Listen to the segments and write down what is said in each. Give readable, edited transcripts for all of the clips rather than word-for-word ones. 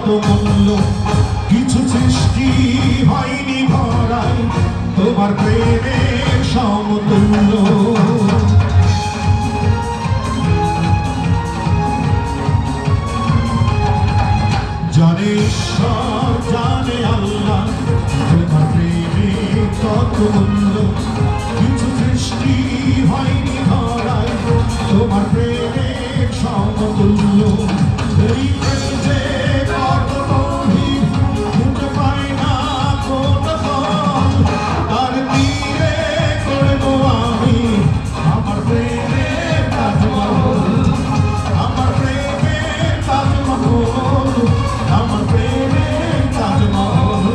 কত মূল্য, কিছু সৃষ্টি হয়নি ধরায় তোমার প্রেমের সমতুল্য। জানে ঈশ্বর জানে আল্লাহ তোমার প্রেমে কত মূল্য, কিছু সৃষ্টি হয়নি ধরায় তোমার প্রেমের সমতুল্য। এই প্রেম যে কত গভীর খুঁজে পাই না কোন ফল, তার তীরে করব আমি আমার প্রেমের তাজমহল, আমার প্রেমের তাজমহল, আমার প্রেমের তাজমহল,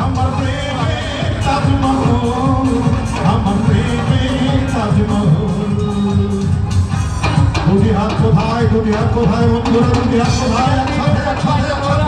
আমার প্রেমের তাজমহল, আমার প্রেমের তাজমহল। দুটি হাত কোথায়, দুটি হাত কোথায় বন্ধুরা, দুটি হাত কোথায়? একসাথে একসাথে একসাথে।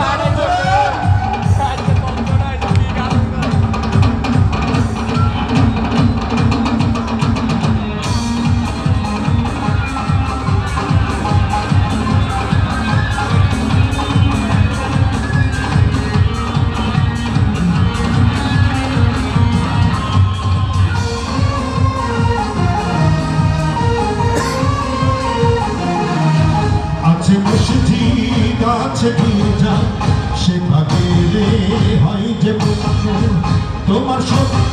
আছে মসজিদ আছে গির্জা, সেখানে হয় যে পুণ্য, তোমার সত্য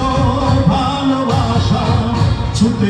ভালোবাসা ছুতে